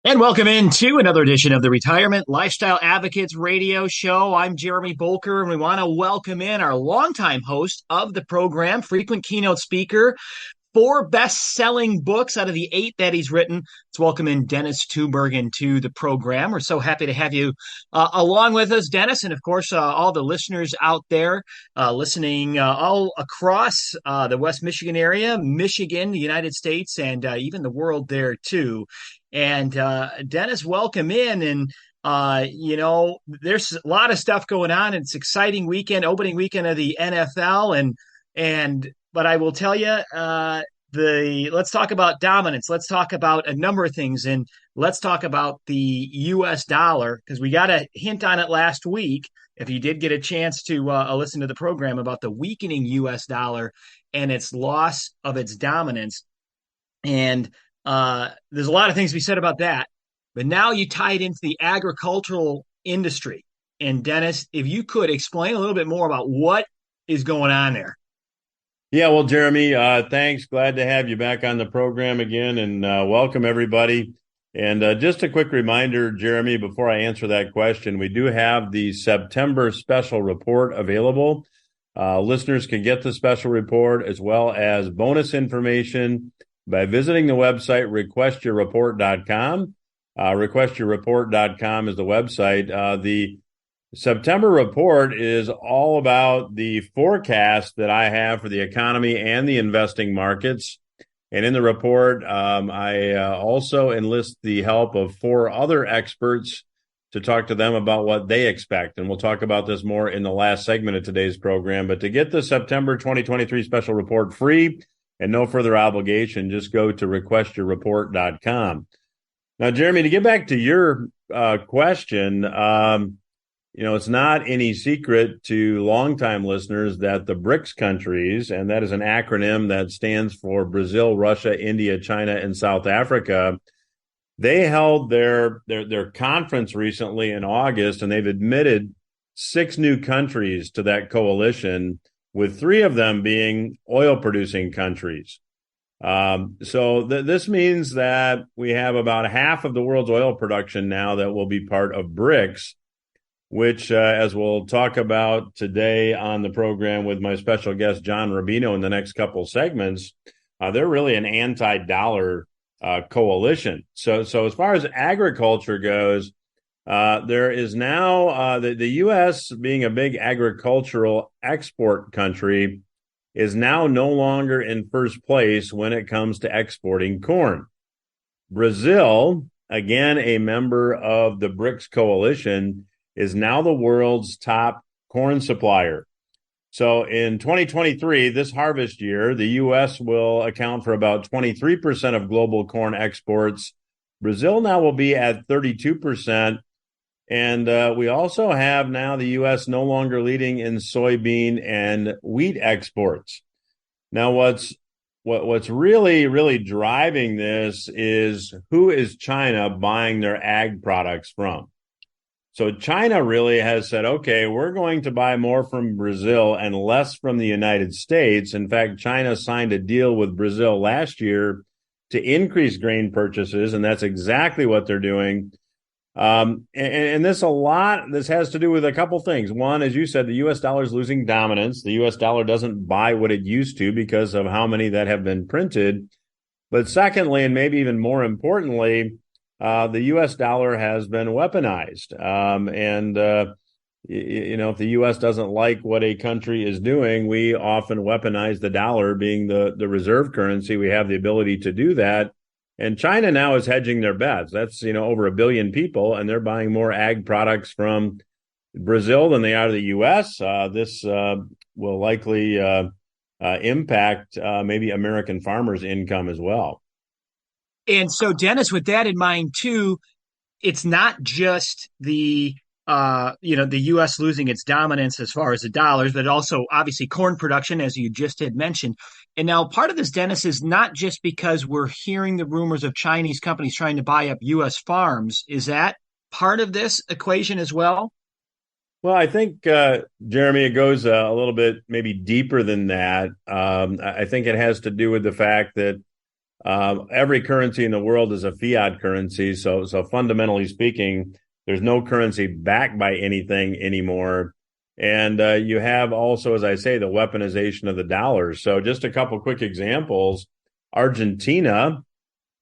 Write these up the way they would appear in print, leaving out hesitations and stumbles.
And welcome into another edition of the Retirement Lifestyle Advocates Radio Show. I'm Jeremy Bolker, and we want to welcome in our longtime host of the program, frequent keynote speaker, four best-selling books out of the eight that he's written. Let's welcome in Dennis Tubergen to the program. We're so happy to have you along with us, Dennis, and of course, all the listeners out there listening all across the West Michigan area, Michigan, the United States, and even the world there too. And Dennis, welcome in. And there's a lot of stuff going on. It's exciting weekend, opening weekend of the NFL, but I will tell you, let's talk about dominance. Let's talk about a number of things, and let's talk about the U.S. dollar because we got a hint on it last week. If you did get a chance to listen to the program about the weakening U.S. dollar and its loss of its dominance, and there's a lot of things we said about that. But now you tie it into the agricultural industry. And Dennis, if you could explain a little bit more about what is going on there. Yeah, well, Jeremy, thanks. Glad to have you back on the program again, and welcome everybody. And just a quick reminder, Jeremy, before I answer that question, we do have the September special report available. Listeners can get the special report as well as bonus information by visiting the website requestyourreport.com. Requestyourreport.com is the website. The September report is all about the forecast that I have for the economy and the investing markets. And in the report, I also enlist the help of four other experts to talk to them about what they expect. And we'll talk about this more in the last segment of today's program. But to get the September 2023 special report free and no further obligation, just go to requestyourreport.com. Now, Jeremy, to get back to your question, it's not any secret to longtime listeners that the BRICS countries, and that is an acronym that stands for Brazil, Russia, India, China, and South Africa, they held their conference recently in August, and they've admitted 6 new countries to that coalition, with 3 of them being oil-producing countries. This means that we have about half of the world's oil production now that will be part of BRICS, which, as we'll talk about today on the program with my special guest, John Rubino, in the next couple segments, they're really an anti-dollar coalition. So as far as agriculture goes, there is now the U.S. being a big agricultural export country is now no longer in first place when it comes to exporting corn. Brazil, again, a member of the BRICS coalition, is now the world's top corn supplier. So in 2023, this harvest year, the U.S. will account for about 23% of global corn exports. Brazil now will be at 32%. And we also have now the U.S. no longer leading in soybean and wheat exports. Now, what's really, really driving this is who is China buying their ag products from? So China really has said, okay, we're going to buy more from Brazil and less from the United States. In fact, China signed a deal with Brazil last year to increase grain purchases, and that's exactly what they're doing. And this has to do with a couple things. One, as you said, the U.S. dollar is losing dominance. The U.S. dollar doesn't buy what it used to because of how many that have been printed. But secondly, and maybe even more importantly, the U.S. dollar has been weaponized. If the U.S. doesn't like what a country is doing, we often weaponize the dollar being the reserve currency. We have the ability to do that. And China now is hedging their bets. That's, over 1 billion people, and they're buying more ag products from Brazil than they are to the U.S. This will likely impact maybe American farmers' income as well. And so, Dennis, with that in mind, too, it's not just the U.S. losing its dominance as far as the dollars, but also obviously corn production, as you just had mentioned. And now part of this, Dennis, is not just because we're hearing the rumors of Chinese companies trying to buy up U.S. farms. Is that part of this equation as well? Well, I think, Jeremy, it goes a little bit maybe deeper than that. I think it has to do with the fact that Every currency in the world is a fiat currency. So fundamentally speaking, there's no currency backed by anything anymore. And you have also, as I say, the weaponization of the dollar. So just a couple quick examples. Argentina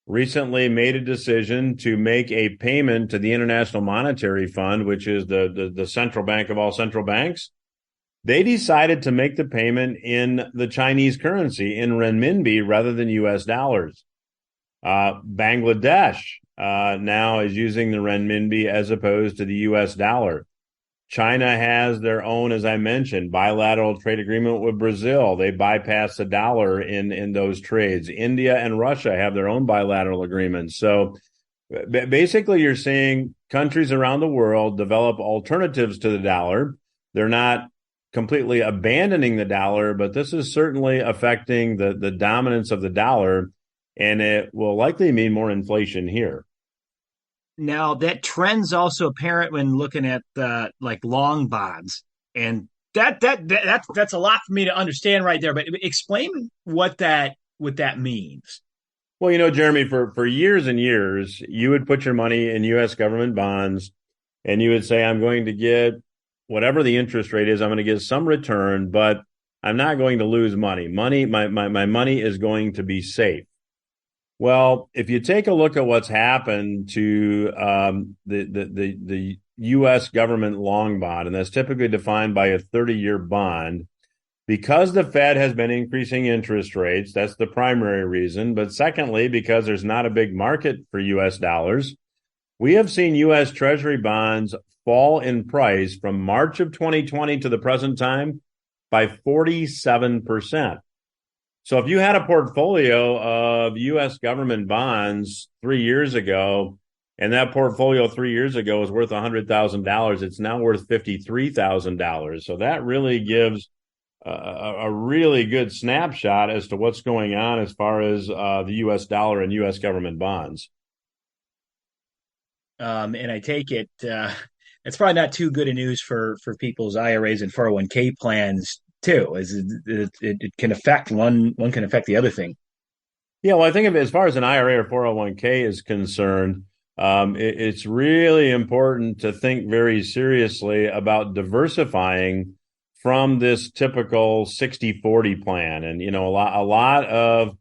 recently made a decision to make a payment to the International Monetary Fund, which is the central bank of all central banks. They decided to make the payment in the Chinese currency, in renminbi, rather than U.S. dollars. Bangladesh now is using the renminbi as opposed to the U.S. dollar. China has their own, as I mentioned, bilateral trade agreement with Brazil. They bypass the dollar in those trades. India and Russia have their own bilateral agreements. So basically, you're seeing countries around the world develop alternatives to the dollar. They're not completely abandoning the dollar, but this is certainly affecting the dominance of the dollar, and it will likely mean more inflation here. Now that trend's also apparent when looking at like long bonds, and that's a lot for me to understand right there. But explain what that means. Well, Jeremy, for years and years, you would put your money in U.S. government bonds, and you would say, I'm going to get whatever the interest rate is, I'm going to get some return, but I'm not going to lose money. My money is going to be safe. Well, if you take a look at what's happened to the U.S. government long bond, and that's typically defined by a 30-year bond, because the Fed has been increasing interest rates, that's the primary reason. But secondly, because there's not a big market for U.S. dollars, we have seen U.S. Treasury bonds fall in price from March of 2020 to the present time by 47%. So if you had a portfolio of U.S. government bonds 3 years ago, and that portfolio 3 years ago was worth $100,000, it's now worth $53,000. So that really gives a really good snapshot as to what's going on as far as the U.S. dollar and U.S. government bonds. And I take it it's probably not too good a news for people's IRAs and 401k plans too, as it can affect one can affect the other thing. Yeah, well, I think as far as an IRA or 401k is concerned, it's really important to think very seriously about diversifying from this typical 60-40 plan. And, a lot of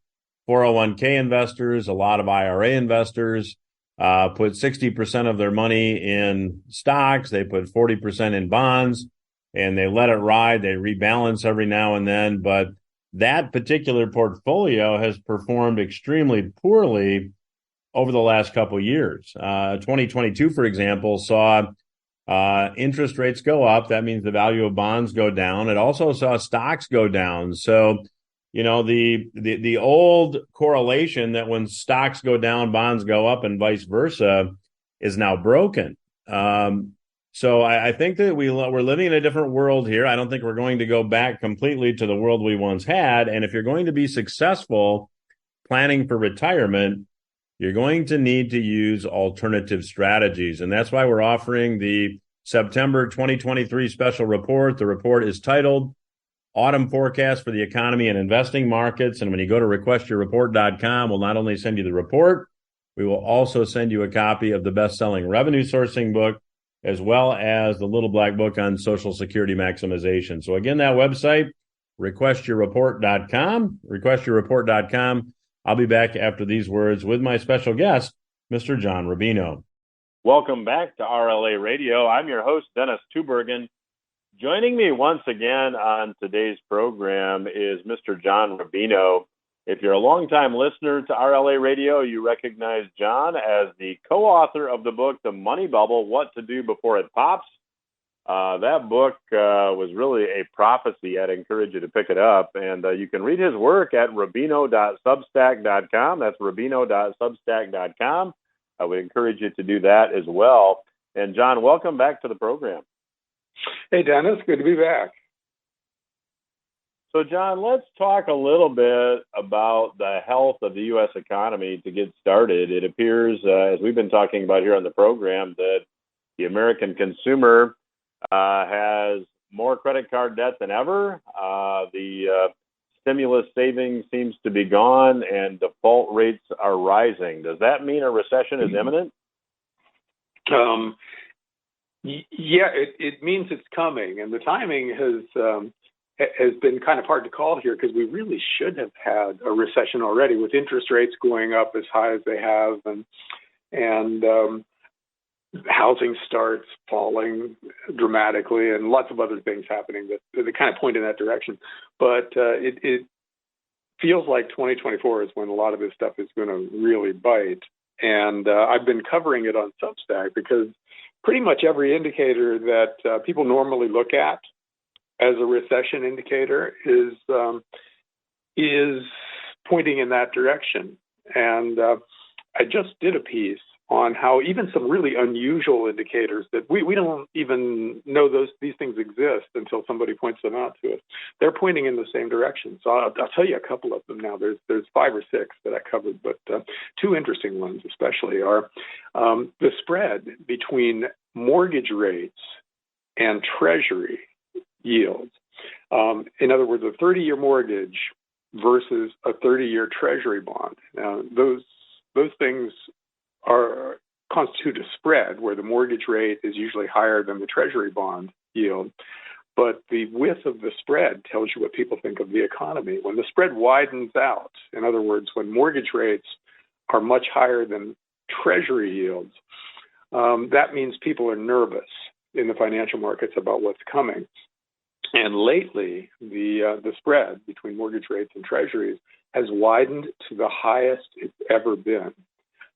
401k investors, a lot of IRA investors put 60% of their money in stocks. They put 40% in bonds, and they let it ride. They rebalance every now and then. But that particular portfolio has performed extremely poorly over the last couple of years. 2022, for example, saw interest rates go up. That means the value of bonds go down. It also saw stocks go down. So, the old correlation that when stocks go down, bonds go up and vice versa is now broken. So I think that we're living in a different world here. I don't think we're going to go back completely to the world we once had. And if you're going to be successful planning for retirement, you're going to need to use alternative strategies. And that's why we're offering the September 2023 special report. The report is titled Autumn Forecast for the Economy and Investing Markets. And when you go to requestyourreport.com, we'll not only send you the report, we will also send you a copy of the best-selling revenue sourcing book, as well as the little black book on Social Security maximization. So again, that website, requestyourreport.com, requestyourreport.com. I'll be back after these words with my special guest, Mr. John Rubino. Welcome back to RLA Radio. I'm your host, Dennis Tubergen. Joining me once again on today's program is Mr. John Rubino. If you're a longtime listener to RLA Radio, you recognize John as the co-author of the book, The Money Bubble, What to Do Before It Pops. That book was really a prophecy. I'd encourage you to pick it up. And you can read his work at rubino.substack.com. That's rubino.substack.com. I would encourage you to do that as well. And John, welcome back to the program. Hey, Dennis, good to be back. So, John, let's talk a little bit about the health of the U.S. economy to get started. It appears, as we've been talking about here on the program, that the American consumer has more credit card debt than ever. The stimulus savings seems to be gone and default rates are rising. Does that mean a recession is imminent? Yeah, it means it's coming, and the timing has been kind of hard to call here because we really should have had a recession already with interest rates going up as high as they have, and housing starts falling dramatically, and lots of other things happening that kind of point in that direction. But it feels like 2024 is when a lot of this stuff is going to really bite. And I've been covering it on Substack because pretty much every indicator that people normally look at as a recession indicator is pointing in that direction. And I just did a piece on how even some really unusual indicators that we don't even know these things exist until somebody points them out to us. They're pointing in the same direction. So I'll tell you a couple of them now. There's 5 or 6 that I covered, but 2 interesting ones especially are the spread between mortgage rates and treasury yields. In other words, a 30-year mortgage versus a 30-year treasury bond. Now, those things constitute a spread where the mortgage rate is usually higher than the treasury bond yield. But the width of the spread tells you what people think of the economy. When the spread widens out, in other words, when mortgage rates are much higher than treasury yields, that means people are nervous in the financial markets about what's coming. And lately, the spread between mortgage rates and treasuries has widened to the highest it's ever been.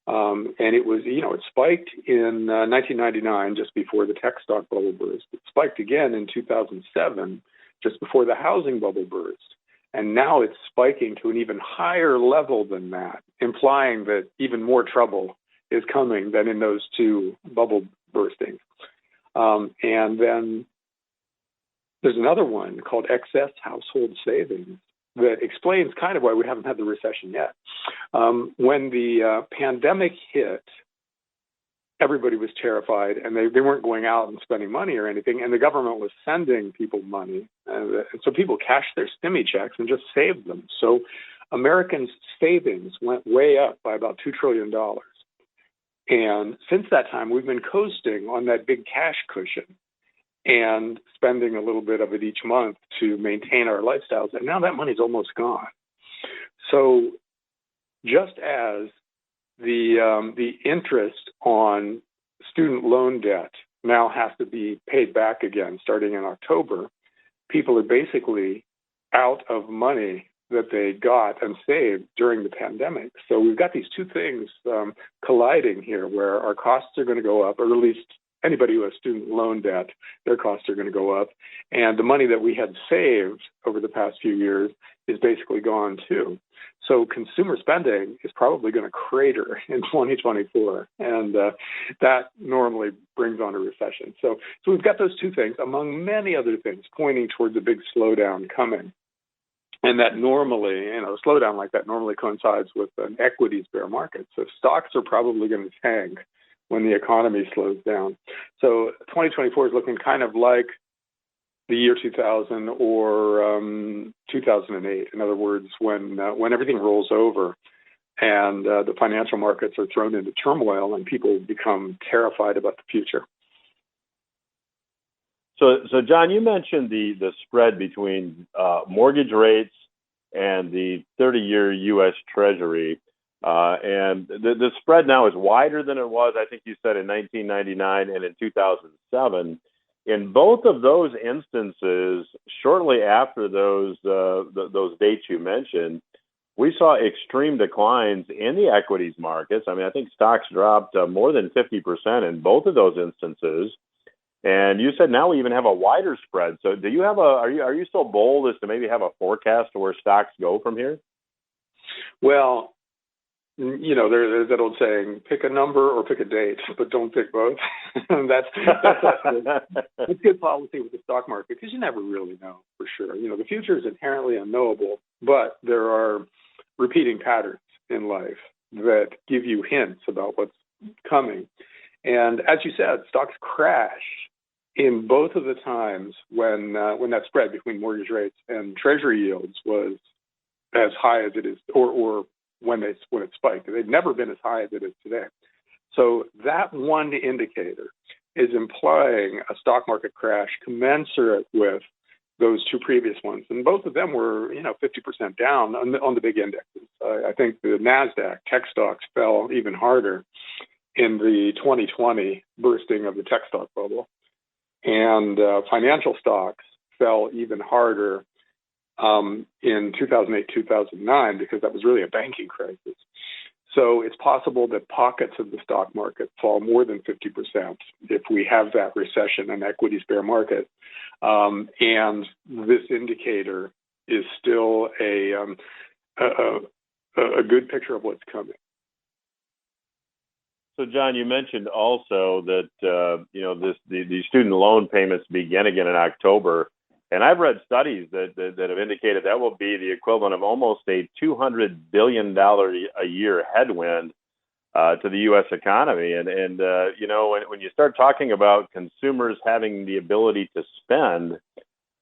And it was, it spiked in 1999, just before the tech stock bubble burst. It spiked again in 2007, just before the housing bubble burst. And now it's spiking to an even higher level than that, implying that even more trouble is coming than in those 2 bubble burstings. And then there's another one called excess household savings that explains kind of why we haven't had the recession yet. When the pandemic hit, everybody was terrified, and they weren't going out and spending money or anything, and the government was sending people money. And so people cashed their stimmy checks and just saved them. So Americans' savings went way up by about $2 trillion. And since that time, we've been coasting on that big cash cushion and spending a little bit of it each month to maintain our lifestyles. And now that money's almost gone. So just as the interest on student loan debt now has to be paid back again starting in October, people are basically out of money that they got and saved during the pandemic. So we've got these 2 things colliding here where our costs are going to go up, or at least anybody who has student loan debt, their costs are going to go up. And the money that we had saved over the past few years is basically gone too. So consumer spending is probably going to crater in 2024. And that normally brings on a recession. So we've got those 2 things, among many other things, pointing towards a big slowdown coming. And that normally, a slowdown like that normally coincides with an equities bear market. So stocks are probably going to tank when the economy slows down. So 2024 is looking kind of like the year 2000 or 2008. In other words, when everything rolls over and the financial markets are thrown into turmoil and people become terrified about the future. So John, you mentioned the spread between mortgage rates and the 30-year U.S. Treasury. And the spread now is wider than it was, I think you said, in 1999 and in 2007. In both of those instances, shortly after those dates you mentioned, we saw extreme declines in the equities markets. I mean, I think stocks dropped more than 50% in both of those instances. And you said now we even have a wider spread. So do you have are you so bold as to maybe have a forecast of where stocks go from here? Well, there's that old saying, pick a number or pick a date, but don't pick both. And that's good policy with the stock market because you never really know for sure. The future is inherently unknowable, but there are repeating patterns in life that give you hints about what's coming. And as you said, stocks crash in both of the times when that spread between mortgage rates and treasury yields was as high as it is, or when it spiked. They've never been as high as it is today. So that one indicator is implying a stock market crash commensurate with those two previous ones, and both of them were 50% down on the big indexes. I think the Nasdaq tech stocks fell even harder in the 2020 bursting of the tech stock bubble, and financial stocks fell even harder in 2008, 2009, because that was really a banking crisis. So it's possible that pockets of the stock market fall more than 50% if we have that recession and equities bear market. And this indicator is still a good picture of what's coming. So, John, you mentioned also that these student loan payments begin again in October, and I've read studies that have indicated that will be the equivalent of almost a $200 billion a year headwind to the U.S. economy. And when you start talking about consumers having the ability to spend,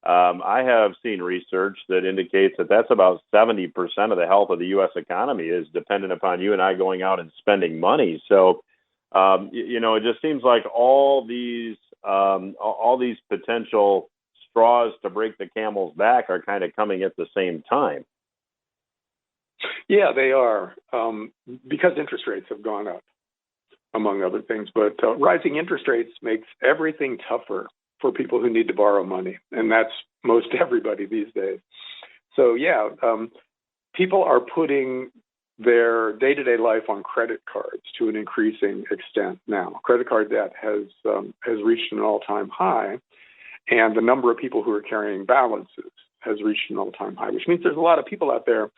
I have seen research that indicates that that's about 70% of the health of the U.S. economy is dependent upon you and I going out and spending money. So, it just seems like all these potential straws to break the camel's back are kind of coming at the same time. Yeah, they are, because interest rates have gone up, among other things. But rising interest rates makes everything tougher for people who need to borrow money, and that's most everybody these days. So, people are putting their day-to-day life on credit cards to an increasing extent now. Credit card debt has reached an all-time high, and the number of people who are carrying balances has reached an all-time high, which means there's a lot of people out there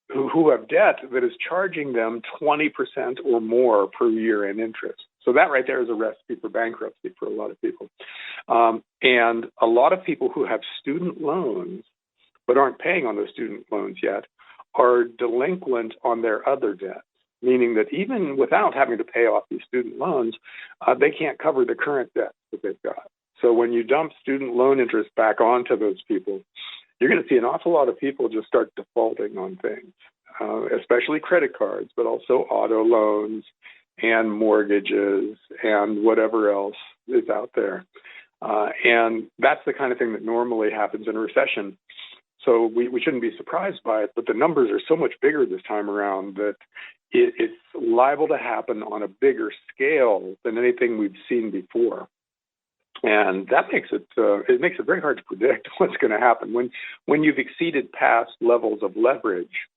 who have debt that is charging them 20% or more per year in interest. So that right there is a recipe for bankruptcy for a lot of people. And a lot of people who have student loans but aren't paying on those student loans yet are delinquent on their other debts, meaning that even without having to pay off these student loans, they can't cover the current debts that they've got. So when you dump student loan interest back onto those people, you're going to see an awful lot of people just start defaulting on things, especially credit cards, but also auto loans and mortgages and whatever else is out there. And that's the kind of thing that normally happens in a recession. So we shouldn't be surprised by it, but the numbers are so much bigger this time around that it's liable to happen on a bigger scale than anything we've seen before. And that makes it very hard to predict what's going to happen. When you've exceeded past levels of leverage,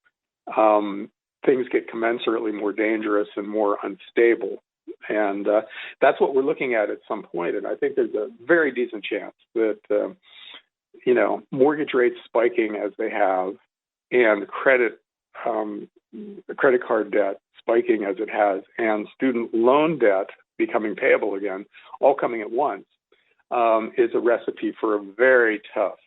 things get commensurately more dangerous and more unstable. And that's what we're looking at some point. And I think there's a very decent chance that, mortgage rates spiking as they have and credit card debt spiking as it has and student loan debt becoming payable again, all coming at once, is a recipe for a very tough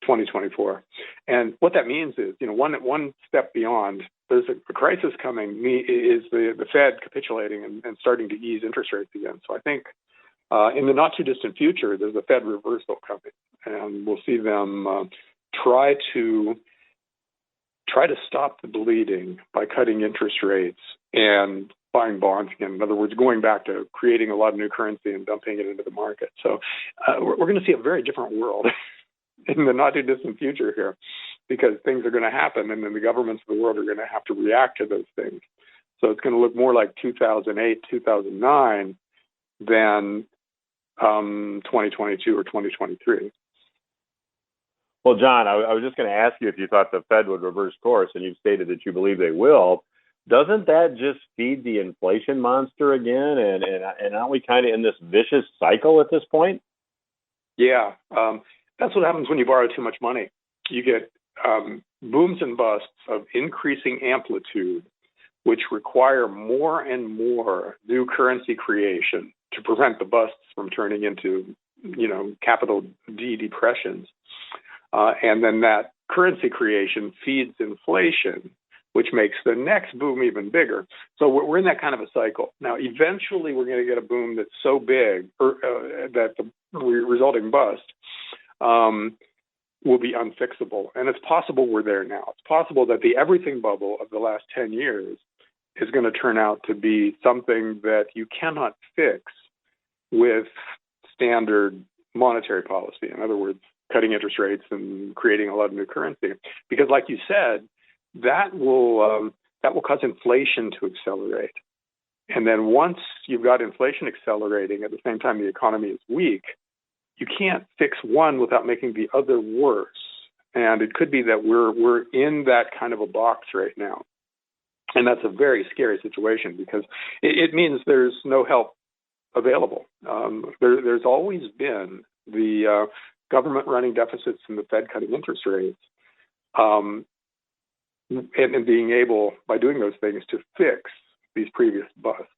2024. And what that means is, one step beyond, there's a crisis coming, is the Fed capitulating and starting to ease interest rates again. So I think in the not too distant future, there's a Fed reversal coming, and we'll see them try to stop the bleeding by cutting interest rates and buying bonds again. In other words, going back to creating a lot of new currency and dumping it into the market. So we're going to see a very different world in the not too distant future here, because things are going to happen, and then the governments of the world are going to have to react to those things. So it's going to look more like 2008, 2009 than 2022 or 2023. Well, John, I was just going to ask you if you thought the Fed would reverse course, and you've stated that you believe they will. Doesn't that just feed the inflation monster again? And aren't we kind of in this vicious cycle at this point? Yeah, that's what happens when you borrow too much money. You get booms and busts of increasing amplitude, which require more and more new currency creation to prevent the busts from turning into, capital D depressions. And then that currency creation feeds inflation, which makes the next boom even bigger. So we're in that kind of a cycle. Now, eventually, we're going to get a boom that's so big that the resulting bust will be unfixable. And it's possible we're there now. It's possible that the everything bubble of the last 10 years is going to turn out to be something that you cannot fix with standard monetary policy. In other words, cutting interest rates and creating a lot of new currency. Because like you said, that will cause inflation to accelerate. And then once you've got inflation accelerating at the same time the economy is weak, you can't fix one without making the other worse. And it could be that we're in that kind of a box right now. And that's a very scary situation because it means there's no help available. There's always been the government running deficits and the Fed cutting interest rates, and being able, by doing those things, to fix these previous busts.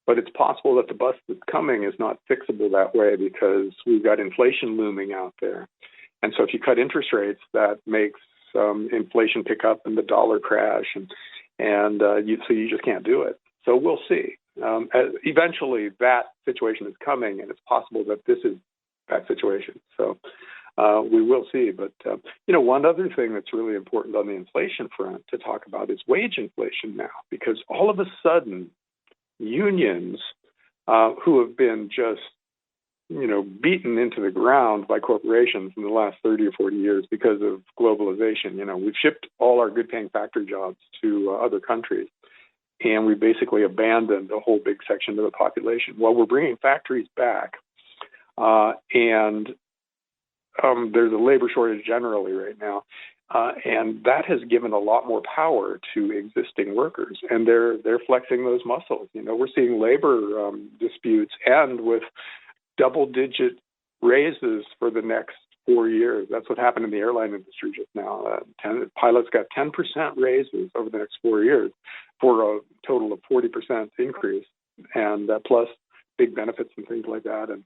But it's possible that the bust that's coming is not fixable that way because we've got inflation looming out there. And so if you cut interest rates, that makes inflation pick up and the dollar crash, so you just can't do it. So we'll see. Eventually, that situation is coming, and it's possible that this is that situation. So we will see. But, one other thing that's really important on the inflation front to talk about is wage inflation now, because all of a sudden, unions who have been just, beaten into the ground by corporations in the last 30 or 40 years because of globalization. We've shipped all our good-paying factory jobs to other countries, and we basically abandoned a whole big section of the population. Well, we're bringing factories back, and there's a labor shortage generally right now, and that has given a lot more power to existing workers, and they're flexing those muscles. We're seeing labor disputes end with double-digit raises for the next 4 years. That's what happened in the airline industry just now. Pilots got 10% raises over the next 4 years for a total of 40% increase, and plus big benefits and things like that. And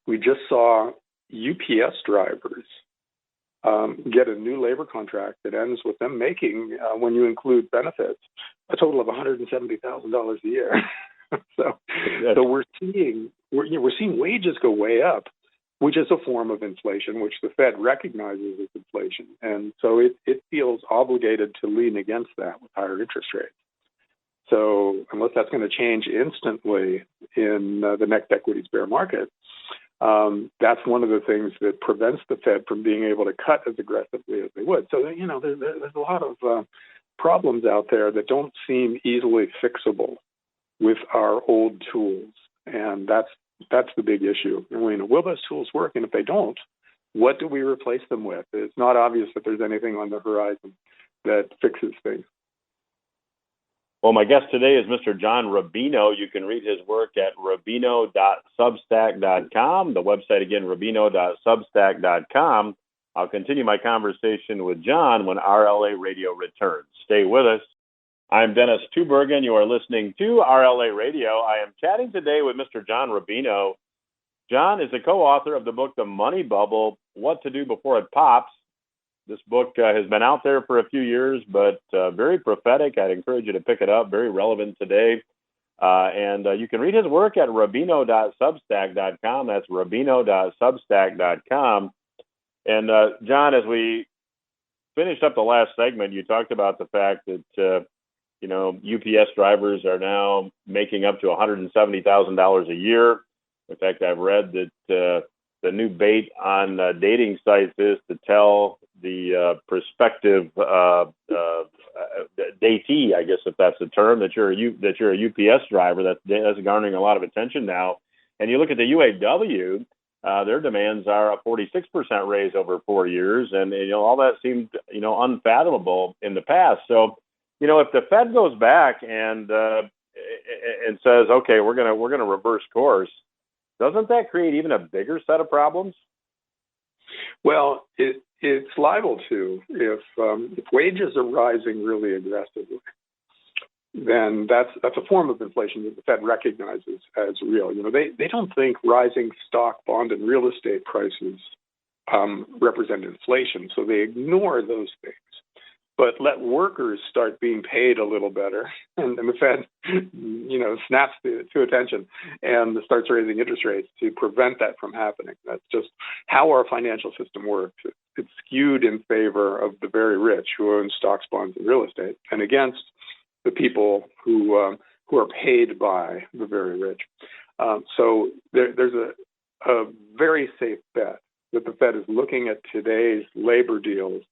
we just saw UPS drivers get a new labor contract that ends with them making, when you include benefits, a total of $170,000 a year. So we're seeing wages go way up, which is a form of inflation, which the Fed recognizes as inflation, and so it feels obligated to lean against that with higher interest rates. So unless that's going to change instantly in the next equities bear market, that's one of the things that prevents the Fed from being able to cut as aggressively as they would. So there's a lot of problems out there that don't seem easily fixable with our old tools, and that's the big issue. Will those tools work? And if they don't, what do we replace them with? It's not obvious that there's anything on the horizon that fixes things. Well, my guest today is Mr. John Rubino. You can read his work at rubino.substack.com. The website again, rubino.substack.com. I'll continue my conversation with John when RLA Radio returns. Stay with us. I'm Dennis Tubergen. You are listening to RLA Radio. I am chatting today with Mr. John Rubino. John is the co-author of the book, The Money Bubble, What to Do Before It Pops. This book has been out there for a few years, but very prophetic. I'd encourage you to pick it up. Very relevant today. And you can read his work at rubino.substack.com. That's rubino.substack.com. And John, as we finished up the last segment, you talked about the fact that UPS drivers are now making up to $170,000 a year. In fact, I've read that the new bait on dating sites is to tell the prospective datee, I guess if that's the term, that you're a UPS driver. That's garnering a lot of attention now. And you look at the UAW, their demands are a 46% raise over 4 years, and all that seemed unfathomable in the past. So, if the Fed goes back and says, okay, we're gonna reverse course, doesn't that create even a bigger set of problems? Well, it's liable to. If wages are rising really aggressively, then that's a form of inflation that the Fed recognizes as real. They don't think rising stock, bond, and real estate prices represent inflation, so they ignore those things. But let workers start being paid a little better, and the Fed snaps to attention and starts raising interest rates to prevent that from happening. That's just how our financial system works. It's skewed in favor of the very rich who own stocks, bonds, and real estate, and against the people who are paid by the very rich. So there's a very safe bet that the Fed is looking at today's labor deals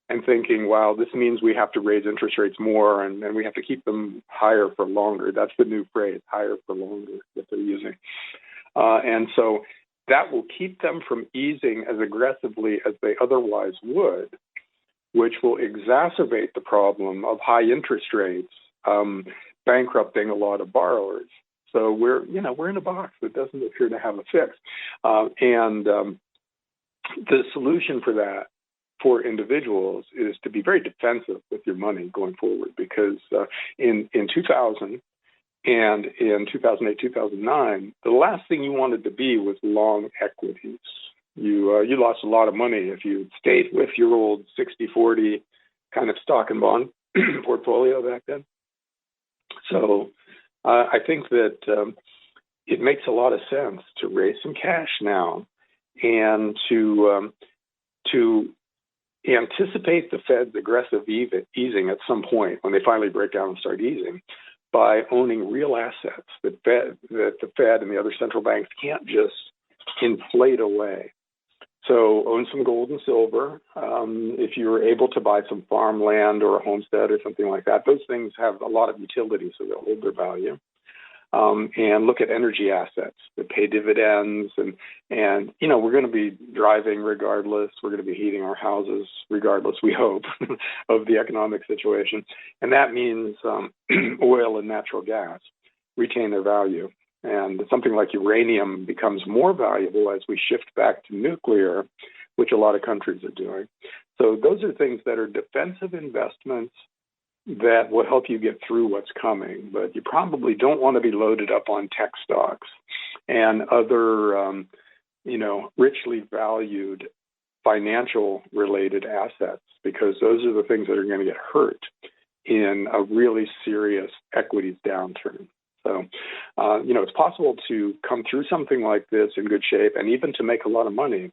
and thinking, wow, this means we have to raise interest rates more and we have to keep them higher for longer. That's the new phrase, higher for longer, that they're using. And so that will keep them from easing as aggressively as they otherwise would, which will exacerbate the problem of high interest rates bankrupting a lot of borrowers. So we're in a box that doesn't appear to have a fix. And the solution for that for individuals is to be very defensive with your money going forward, because in 2000 and in 2008, 2009, the last thing you wanted to be was long equities. You lost a lot of money if you stayed with your old 60-40 kind of stock and bond portfolio back then. So I think that it makes a lot of sense to raise some cash now and to anticipate the Fed's aggressive easing at some point when they finally break down and start easing by owning real assets that the Fed and the other central banks can't just inflate away. So own some gold and silver. If you're able to buy some farmland or a homestead or something like that, those things have a lot of utility, so they'll hold their value. And look at energy assets that pay dividends. And we're going to be driving regardless. We're going to be heating our houses regardless, we hope, of the economic situation. And that means oil and natural gas retain their value. And something like uranium becomes more valuable as we shift back to nuclear, which a lot of countries are doing. So those are things that are defensive investments that will help you get through what's coming. But you probably don't want to be loaded up on tech stocks and other, richly valued financial-related assets, because those are the things that are going to get hurt in a really serious equities downturn. So, it's possible to come through something like this in good shape and even to make a lot of money,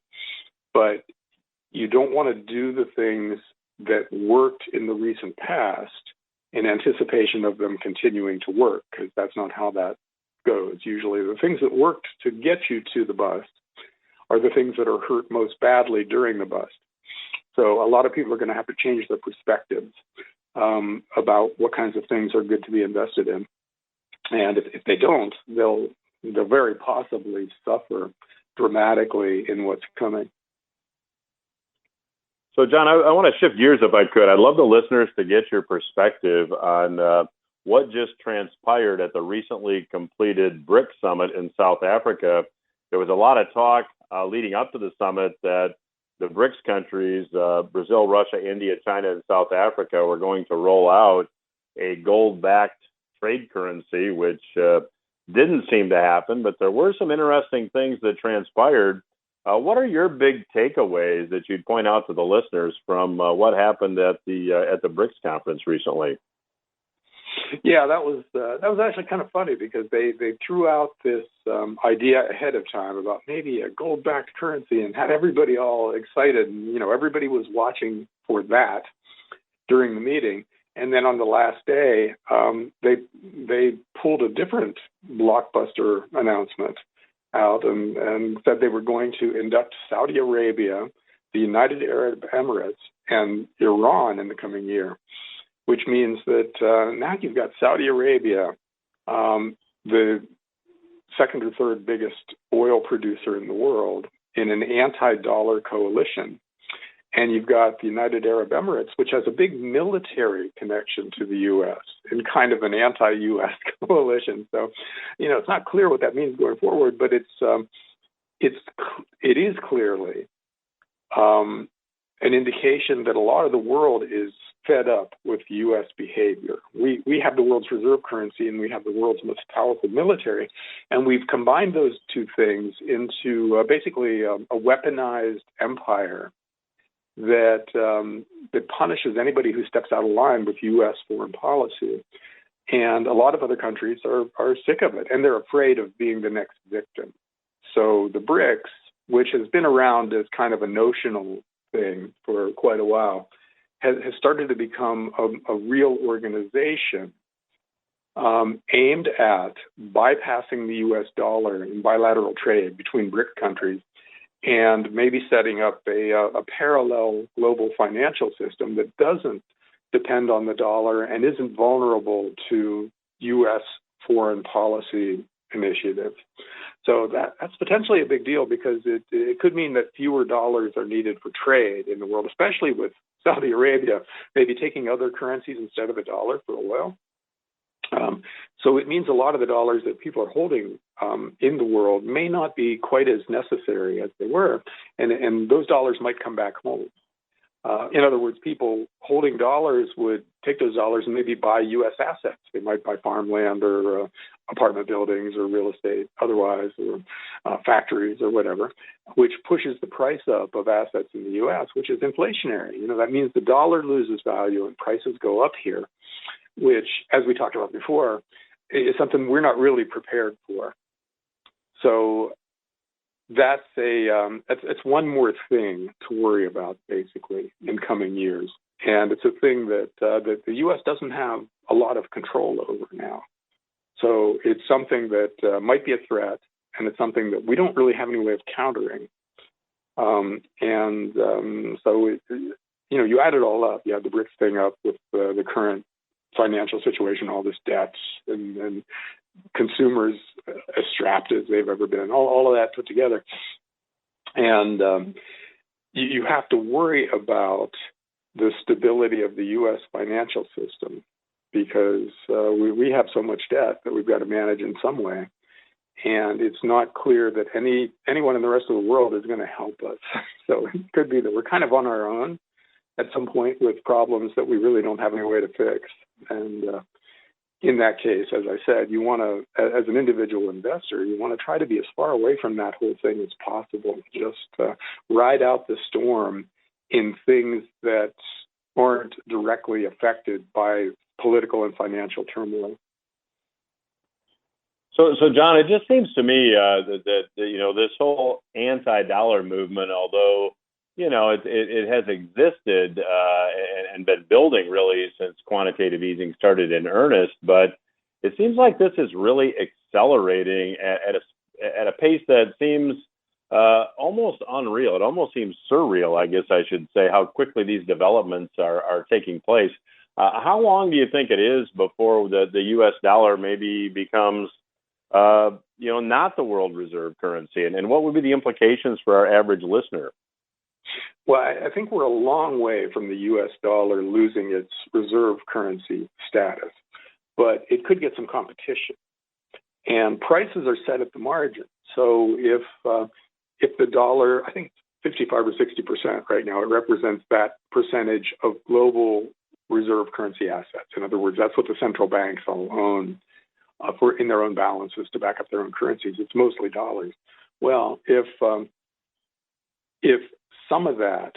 but you don't want to do the things that worked in the recent past in anticipation of them continuing to work, because that's not how that goes. Usually the things that worked to get you to the bust are the things that are hurt most badly during the bust. So a lot of people are going to have to change their perspectives about what kinds of things are good to be invested in. And if they don't, they'll very possibly suffer dramatically in what's coming. So, John, I want to shift gears if I could. I'd love the listeners to get your perspective on what just transpired at the recently completed BRICS summit in South Africa. There was a lot of talk leading up to the summit that the BRICS countries, Brazil, Russia, India, China, and South Africa, were going to roll out a gold-backed trade currency, which didn't seem to happen, but there were some interesting things that transpired. What are your big takeaways that you'd point out to the listeners from what happened at the BRICS conference recently? Yeah, that was actually kind of funny, because they threw out this idea ahead of time about maybe a gold-backed currency and had everybody all excited. And, everybody was watching for that during the meeting. And then on the last day, they pulled a different blockbuster announcement out and said they were going to induct Saudi Arabia, the United Arab Emirates, and Iran in the coming year, which means that now you've got Saudi Arabia, the second or third biggest oil producer in the world, in an anti-dollar coalition. And you've got the United Arab Emirates, which has a big military connection to the U.S. in kind of an anti-U.S. coalition. So, it's not clear what that means going forward, but it is clearly an indication that a lot of the world is fed up with U.S. behavior. We have the world's reserve currency and we have the world's most powerful military, and we've combined those two things into basically a weaponized empire that punishes anybody who steps out of line with U.S. foreign policy. And a lot of other countries are sick of it, and they're afraid of being the next victim. So the BRICS, which has been around as kind of a notional thing for quite a while, has started to become a real organization aimed at bypassing the US dollar in bilateral trade between BRICS countries and maybe setting up a parallel global financial system that doesn't depend on the dollar and isn't vulnerable to U.S. foreign policy initiatives. So that's potentially a big deal because it could mean that fewer dollars are needed for trade in the world, especially with Saudi Arabia maybe taking other currencies instead of a dollar for oil. So it means a lot of the dollars that people are holding in the world may not be quite as necessary as they were, and those dollars might come back home. In other words, people holding dollars would take those dollars and maybe buy U.S. assets. They might buy farmland or apartment buildings or real estate otherwise, or factories or whatever, which pushes the price up of assets in the U.S., which is inflationary. That means the dollar loses value and prices go up here, which, as we talked about before, is something we're not really prepared for. So that's one more thing to worry about, basically, in coming years. And it's a thing that the U.S. doesn't have a lot of control over now. So it's something that might be a threat, and it's something that we don't really have any way of countering. So you add it all up. You add the BRICS thing up with the current financial situation, all this debt, and consumers as strapped as they've ever been, all of that put together. And you have to worry about the stability of the U.S. financial system because we have so much debt that we've got to manage in some way. And it's not clear that anyone in the rest of the world is going to help us. So it could be that we're kind of on our own at some point with problems that we really don't have any way to fix. And in that case, as I said, you want to, as an individual investor, you want to try to be as far away from that whole thing as possible. Just ride out the storm in things that aren't directly affected by political and financial turmoil. So John, it just seems to me that this whole anti-dollar movement, although it has existed and been building really since quantitative easing started in earnest, but it seems like this is really accelerating at a pace that seems almost unreal. It almost seems surreal, I guess I should say, how quickly these developments are taking place. How long do you think it is before the U.S. dollar maybe becomes not the world reserve currency, and what would be the implications for our average listener? Well, I think we're a long way from the U.S. dollar losing its reserve currency status, but it could get some competition. And prices are set at the margin. So if the dollar, I think it's 55 or 60% right now, it represents that percentage of global reserve currency assets. In other words, that's what the central banks all own in their own balances to back up their own currencies. It's mostly dollars. Well, if some of that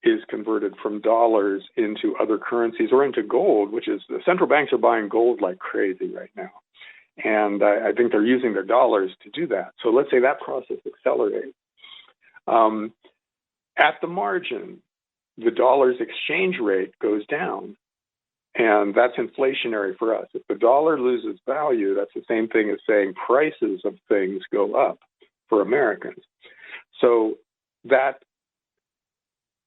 is converted from dollars into other currencies or into gold, which is the central banks are buying gold like crazy right now. And I think they're using their dollars to do that. So let's say that process accelerates. At the margin, the dollar's exchange rate goes down. And that's inflationary for us. If the dollar loses value, that's the same thing as saying prices of things go up for Americans. So that,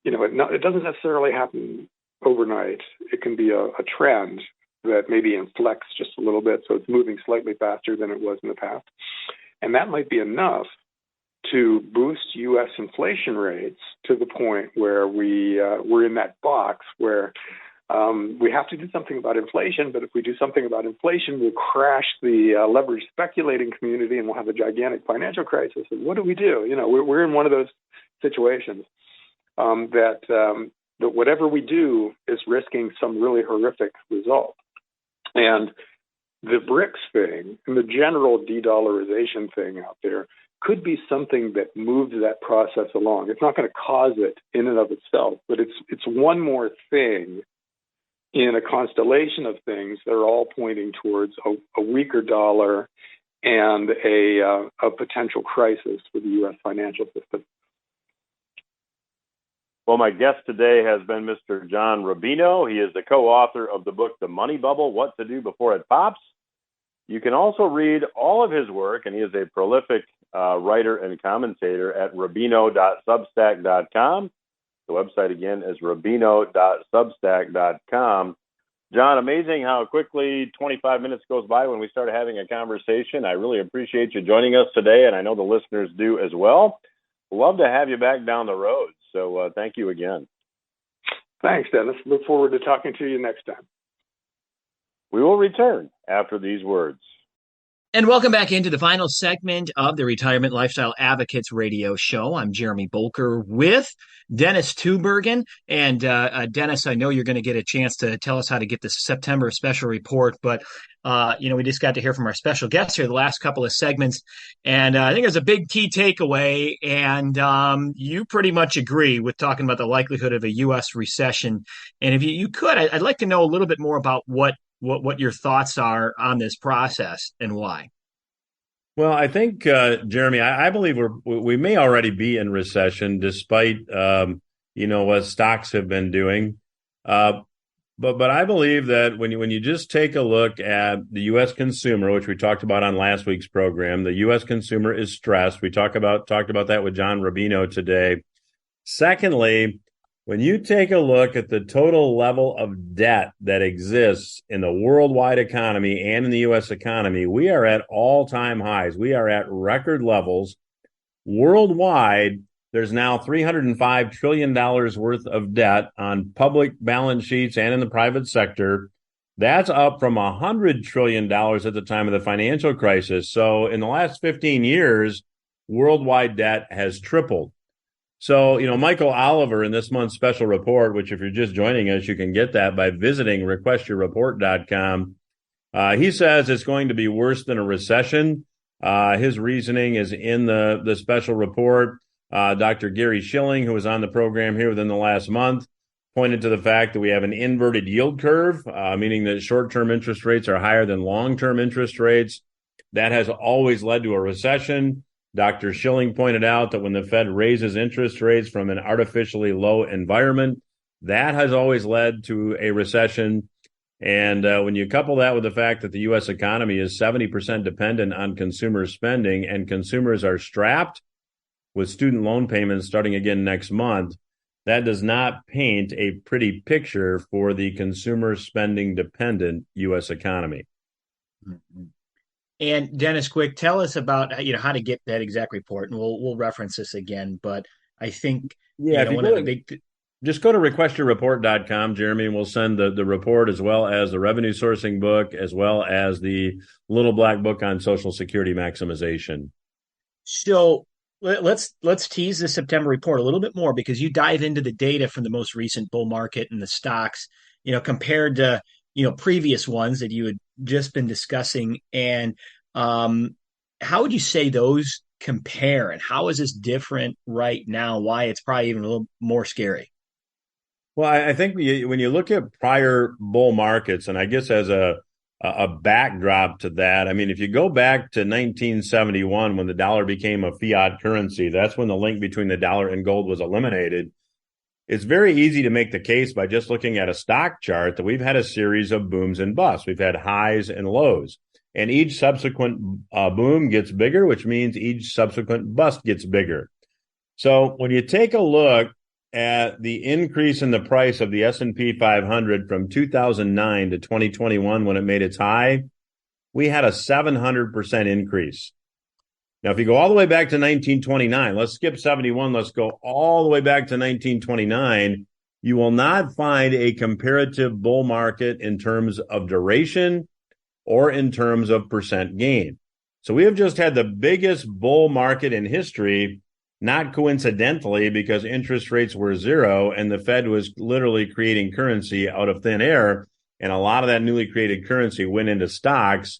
it doesn't necessarily happen overnight. It can be a trend that maybe inflects just a little bit, so it's moving slightly faster than it was in the past. And that might be enough to boost U.S. inflation rates to the point where we're in that box where we have to do something about inflation, but if we do something about inflation, we'll crash the leveraged speculating community and we'll have a gigantic financial crisis. And what do? We're in one of those situations that whatever we do is risking some really horrific result. And the BRICS thing and the general de-dollarization thing out there could be something that moves that process along. It's not going to cause it in and of itself, but it's one more thing in a constellation of things that are all pointing towards a weaker dollar and a potential crisis for the U.S. financial system. Well, my guest today has been Mr. John Rubino. He is the co-author of the book, The Money Bubble, What to Do Before It Pops. You can also read all of his work, and he is a prolific writer and commentator at rubino.substack.com. The website, again, is rubino.substack.com. John, amazing how quickly 25 minutes goes by when we start having a conversation. I really appreciate you joining us today, and I know the listeners do as well. Love to have you back down the road. So thank you again. Thanks, Dennis. Look forward to talking to you next time. We will return after these words. And welcome back into the final segment of the Retirement Lifestyle Advocates radio show. I'm Jeremy Bolker with Dennis Tubergen. And Dennis, I know you're going to get a chance to tell us how to get the September special report, but we just got to hear from our special guests here the last couple of segments. And I think there's a big key takeaway. And you pretty much agree with talking about the likelihood of a U.S. recession. And if you could, I'd like to know a little bit more about what your thoughts are on this process and why. Well, I think, Jeremy, I believe we may already be in recession despite, what stocks have been doing. But I believe that when you just take a look at the U.S. consumer, which we talked about on last week's program, the U.S. consumer is stressed. We talked about that with John Rubino today. Secondly, when you take a look at the total level of debt that exists in the worldwide economy and in the U.S. economy, we are at all-time highs. We are at record levels. Worldwide, there's now $305 trillion worth of debt on public balance sheets and in the private sector. That's up from $100 trillion at the time of the financial crisis. So in the last 15 years, worldwide debt has tripled. So, Michael Oliver in this month's special report, which if you're just joining us, you can get that by visiting requestyourreport.com. He says it's going to be worse than a recession. His reasoning is in the special report. Dr. Gary Schilling, who was on the program here within the last month, pointed to the fact that we have an inverted yield curve, meaning that short-term interest rates are higher than long-term interest rates. That has always led to a recession. Dr. Schilling pointed out that when the Fed raises interest rates from an artificially low environment, that has always led to a recession. And when you couple that with the fact that the U.S. economy is 70% dependent on consumer spending and consumers are strapped with student loan payments starting again next month, that does not paint a pretty picture for the consumer spending dependent U.S. economy. Mm-hmm. And Dennis, quick, tell us about how to get that exact report, and we'll reference this again. But I think just go to requestyourreport.com, Jeremy, and we'll send the report as well as the revenue sourcing book, as well as the little black book on Social Security maximization. So let's tease the September report a little bit more, because you dive into the data from the most recent bull market and the stocks, compared to previous ones that you had just been discussing. And how would you say those compare, and how is this different right now? Why it's probably even a little more scary? Well, I think when you look at prior bull markets, and I guess as a backdrop to that, I mean, if you go back to 1971, when the dollar became a fiat currency, that's when the link between the dollar and gold was eliminated. It's very easy to make the case by just looking at a stock chart that we've had a series of booms and busts. We've had highs and lows, and each subsequent boom gets bigger, which means each subsequent bust gets bigger. So when you take a look at the increase in the price of the S&P 500 from 2009 to 2021, when it made its high, we had a 700% increase. Now, if you go all the way back to 1929, let's skip 71, let's go all the way back to 1929, you will not find a comparative bull market in terms of duration or in terms of percent gain. So we have just had the biggest bull market in history, not coincidentally, because interest rates were zero and the Fed was literally creating currency out of thin air. And a lot of that newly created currency went into stocks,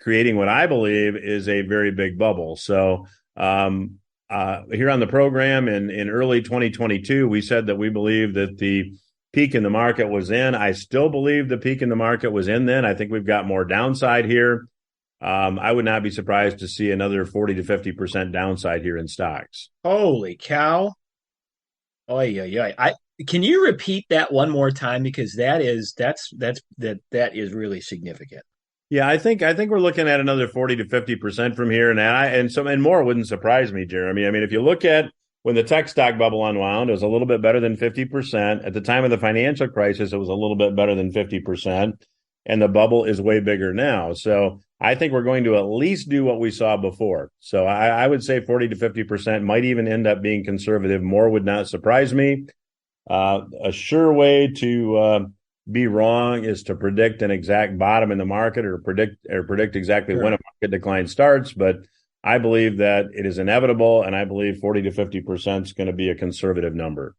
creating what I believe is a very big bubble. So here on the program in early 2022, we said that we believe that the peak in the market was in. I still believe the peak in the market was in then. I think we've got more downside here. I would not be surprised to see another 40 to 50% downside here in stocks. Holy cow. Oy, oy, oy. Can you repeat that one more time? Because that is really significant. Yeah, I think we're looking at another 40 to 50% from here, and more wouldn't surprise me, Jeremy. I mean, if you look at when the tech stock bubble unwound, it was a little bit better than 50%. At the time of the financial crisis, it was a little bit better than 50%, and the bubble is way bigger now. So I think we're going to at least do what we saw before. So I would say 40 to 50% might even end up being conservative. More would not surprise me. A sure way to be wrong is to predict an exact bottom in the market or predict exactly when a market decline starts. But I believe that it is inevitable, and I believe 40 to 50% is going to be a conservative number.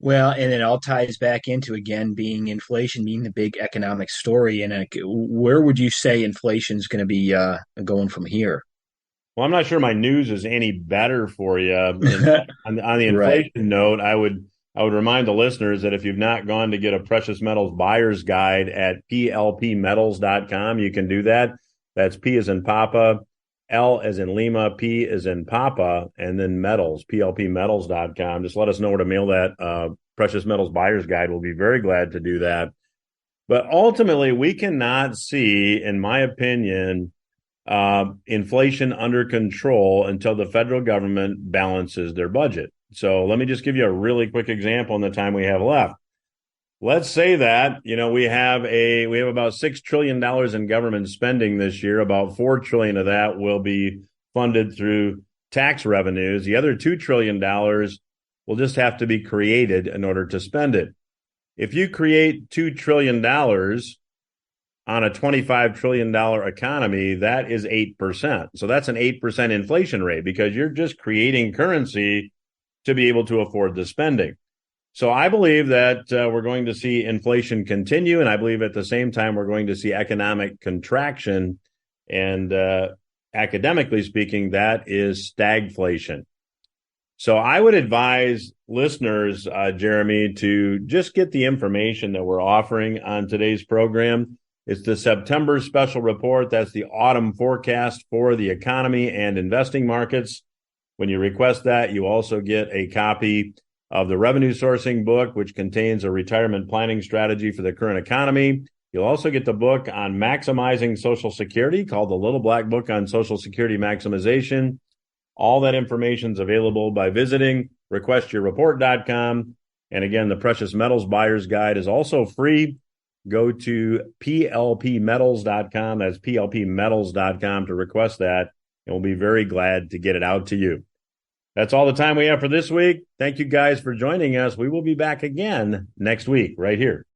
Well, and it all ties back into, again, being inflation, being the big economic story. And where would you say inflation is going to be going from here? Well, I'm not sure my news is any better for you. On the inflation Right. note, I would remind the listeners that if you've not gone to get a precious metals buyer's guide at plpmetals.com, you can do that. That's P as in Papa, L as in Lima, P as in Papa, and then metals, plpmetals.com. Just let us know where to mail that precious metals buyer's guide. We'll be very glad to do that. But ultimately, we cannot see, in my opinion, inflation under control until the federal government balances their budget. So let me just give you a really quick example in the time we have left. Let's say that, we have about $6 trillion in government spending this year. About $4 trillion of that will be funded through tax revenues. The other $2 trillion will just have to be created in order to spend it. If you create $2 trillion on a $25 trillion economy, that is 8%. So that's an 8% inflation rate because you're just creating currency to be able to afford the spending. So I believe that we're going to see inflation continue, and I believe at the same time we're going to see economic contraction. And academically speaking, that is stagflation. So I would advise listeners, Jeremy, to just get the information that we're offering on today's program. It's the September special report. That's the autumn forecast for the economy and investing markets. When you request that, you also get a copy of the revenue sourcing book, which contains a retirement planning strategy for the current economy. You'll also get the book on maximizing Social Security called the Little Black Book on Social Security Maximization. All that information is available by visiting requestyourreport.com. And again, the Precious Metals Buyer's Guide is also free. Go to plpmetals.com. That's plpmetals.com to request that. And we'll be very glad to get it out to you. That's all the time we have for this week. Thank you guys for joining us. We will be back again next week right here